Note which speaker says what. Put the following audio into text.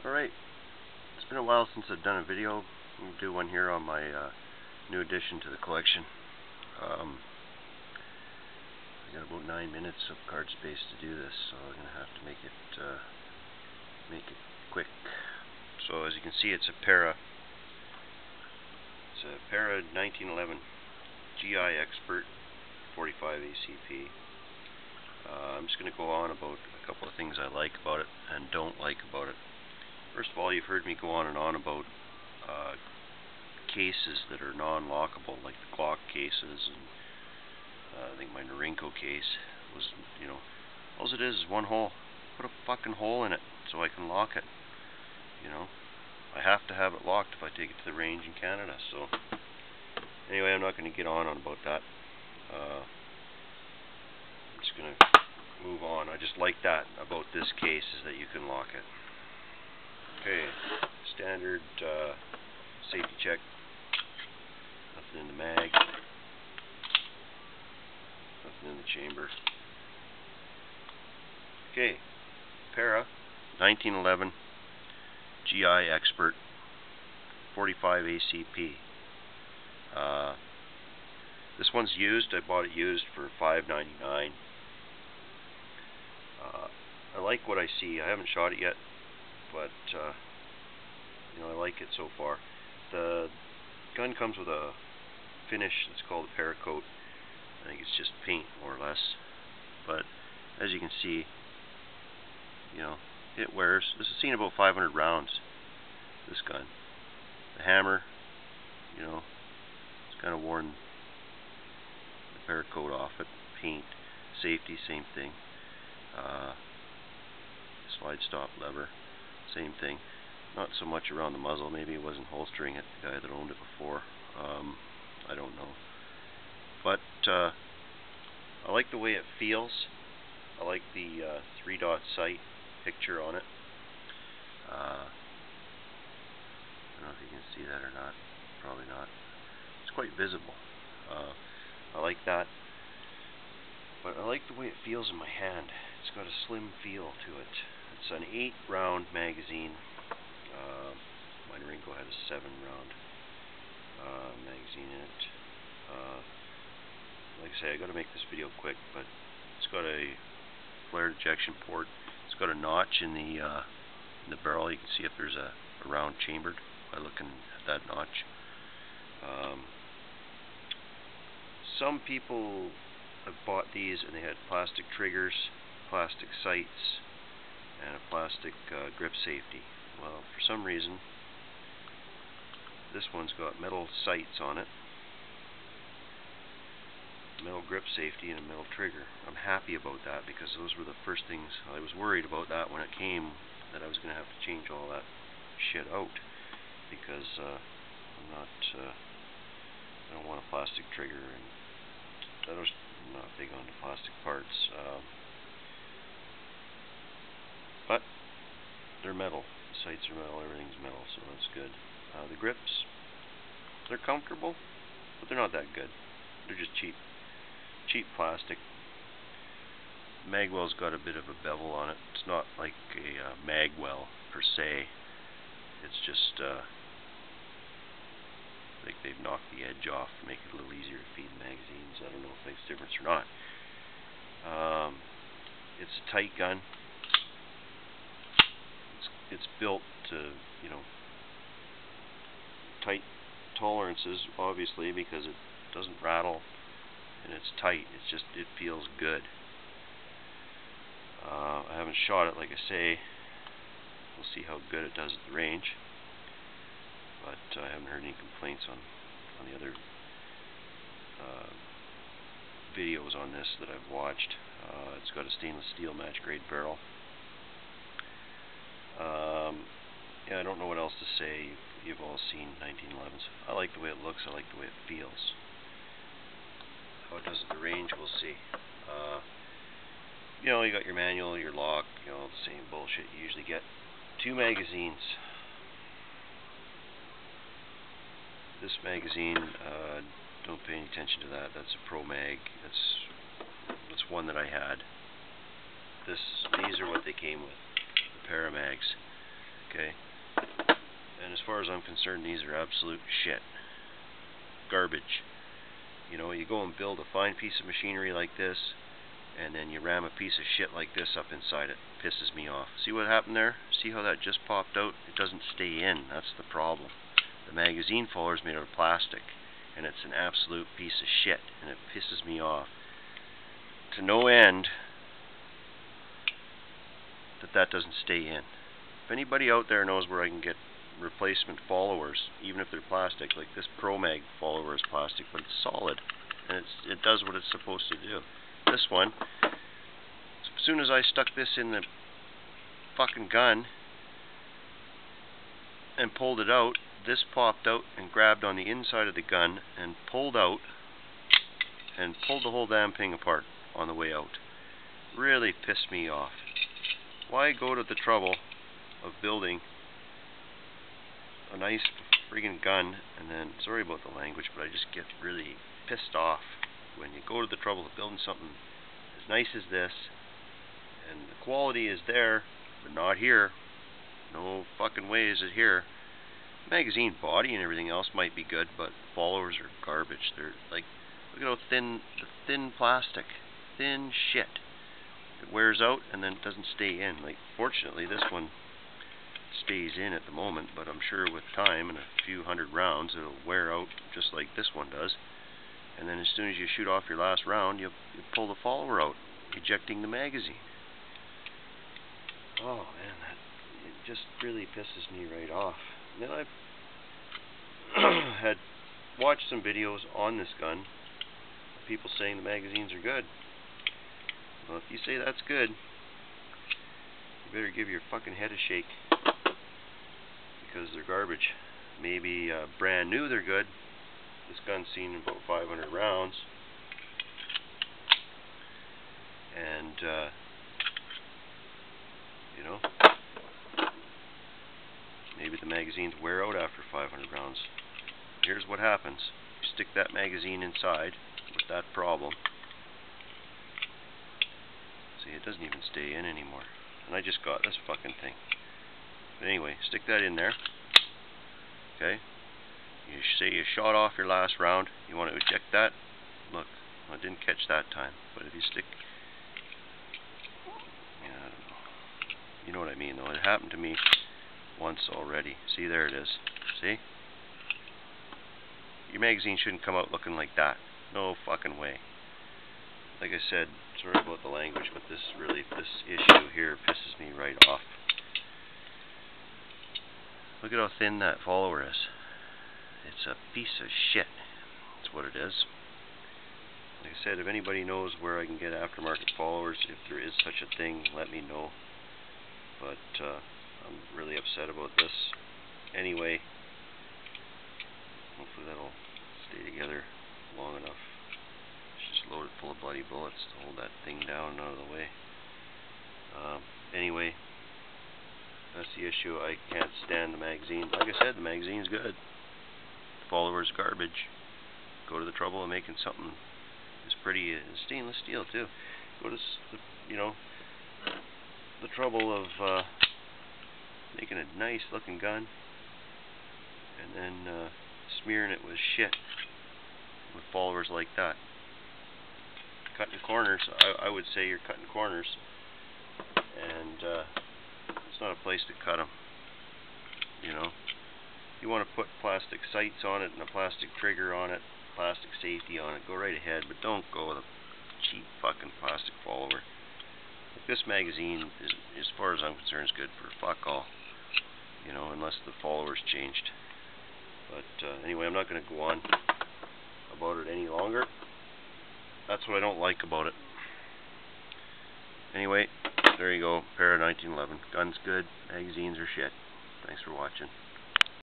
Speaker 1: Alright, it's been a while since I've done a video. I'm going to do one here on my new addition to the collection. I got about 9 minutes of card space to do this, so I'm going to have to make it quick. So as you can see, it's a Para. It's a Para 1911 GI Expert 45 ACP. I'm just going to go on about a couple of things I like about it and don't like about it. First of all, you've heard me go on and on about cases that are non-lockable, like the Glock cases, and I think my Norinco case was, all it is one hole. Put a fucking hole in it so I can lock it. I have to have it locked if I take it to the range in Canada. So anyway, I'm not going to get on about that. I'm just going to move on. I just like that about this case, is that you can lock it. Okay, standard safety check. Nothing in the mag. Nothing in the chamber. Okay, Para 1911 GI Expert 45 ACP. This one's used. I bought it used for $5.99. I like what I see. I haven't shot it yet, but I like it so far. The gun comes with a finish that's called a Paracoat. I think it's just paint, more or less. But as you can see, it wears. This has seen about 500 rounds, this gun. The hammer, it's kind of worn the Paracoat off it. Paint, safety, same thing. Slide stop lever, same thing. Not so much around the muzzle. Maybe it wasn't holstering it, the guy that owned it before. I don't know. But I like the way it feels. I like the 3-dot sight picture on it. I don't know if you can see that or not. Probably not. It's quite visible. I like that. But I like the way it feels in my hand. It's got a slim feel to it. It's an 8-round magazine. My Norinco had a 7-round magazine in it. Like I say, I got to make this video quick, but it's got a flared ejection port. It's got a notch in the barrel. You can see if there's a round chambered by looking at that notch. Some people have bought these and they had plastic triggers, plastic sights, and a plastic grip safety. Well, for some reason, this one's got metal sights on it, metal grip safety, and a metal trigger. I'm happy about that, because those were the first things I was worried about that when it came, that I was going to have to change all that shit out, because I don't want a plastic trigger, and I'm not big on the plastic parts. But they're metal. The sights are metal. Everything's metal, so that's good. The grips, they're comfortable, but they're not that good. They're just cheap plastic. Magwell's got a bit of a bevel on it. It's not like a magwell per se. It's just like they've knocked the edge off to make it a little easier to feed magazines. I don't know if it makes a difference or not. It's a tight gun. It's built to, tight tolerances, obviously, because it doesn't rattle and it's tight. It feels good. I haven't shot it, like I say. We'll see how good it does at the range. But I haven't heard any complaints on the other videos on this that I've watched. It's got a stainless steel match grade barrel. Yeah, I don't know what else to say. You've all seen 1911s. I like the way it looks. I like the way it feels. How it does at the range, we'll see. You got your manual, your lock, the same bullshit you usually get. 2 magazines. This magazine, don't pay any attention to that. That's a Pro Mag. That's one that I had. These are what they came with, the Paramags. Okay? And as far as I'm concerned, these are absolute shit. Garbage. You know, you go and build a fine piece of machinery like this, and then you ram a piece of shit like this up inside it. Pisses me off. See what happened there? See how that just popped out? It doesn't stay in. That's the problem. The magazine follower is made out of plastic, and it's an absolute piece of shit, and it pisses me off to no end that doesn't stay in. If anybody out there knows where I can get replacement followers, even if they're plastic, like this ProMag follower is plastic, but it's solid, and it does what it's supposed to do. This one, as soon as I stuck this in the fucking gun and pulled it out, this popped out and grabbed on the inside of the gun and pulled out and pulled the whole damn thing apart on the way out. Really pissed me off. Why go to the trouble of building a nice friggin' gun, and then, sorry about the language, but I just get really pissed off when you go to the trouble of building something as nice as this, and the quality is there, but not here. No fucking way is it here. Magazine body and everything else might be good, but followers are garbage. They're like, look at how thin plastic, thin shit. It wears out and then it doesn't stay in. Like, fortunately, this one stays in at the moment, but I'm sure with time and a few hundred rounds, it'll wear out just like this one does. And then as soon as you shoot off your last round, you pull the follower out, ejecting the magazine. Oh man, it just really pisses me right off. And then I've had watched some videos on this gun of people saying the magazines are good. Well, if you say that's good, you better give your fucking head a shake, because they're garbage. Maybe brand new they're good. This gun's seen about 500 rounds, and you know, maybe the magazines wear out after 500 rounds. Here's what happens: you stick that magazine inside with that problem. See, it doesn't even stay in anymore. And I just got this fucking thing. But anyway, stick that in there. Okay? You say you shot off your last round. You want to eject that. Look, I didn't catch that time. But if you stick... Yeah, I don't know. You know what I mean, though. It happened to me once already. See, there it is. See? Your magazine shouldn't come out looking like that. No fucking way. Like I said, sorry about the language, but this issue here pisses me right off. Look at how thin that follower is. It's a piece of shit. That's what it is. Like I said, if anybody knows where I can get aftermarket followers, if there is such a thing, let me know. But I'm really upset about this. Anyway, hopefully that'll stay together long enough. Just loaded full of bloody bullets to hold that thing down and out of the way. Anyway, that's the issue. I can't stand the magazine. Like I said, the magazine's good. The follower's garbage. Go to the trouble of making something as pretty as stainless steel too. Go to the trouble of making a nice looking gun, and then smearing it with shit with followers like that. Cutting corners, I would say you're cutting corners, and it's not a place to cut them. You know, you want to put plastic sights on it and a plastic trigger on it, plastic safety on it, go right ahead, but don't go with a cheap fucking plastic follower. Like, this magazine is, as far as I'm concerned, is good for fuck all. You know, unless the follower's changed. But anyway, I'm not going to go on about it any longer. That's what I don't like about it. Anyway, there you go. Para 1911. Gun's good. Magazines are shit. Thanks for watching.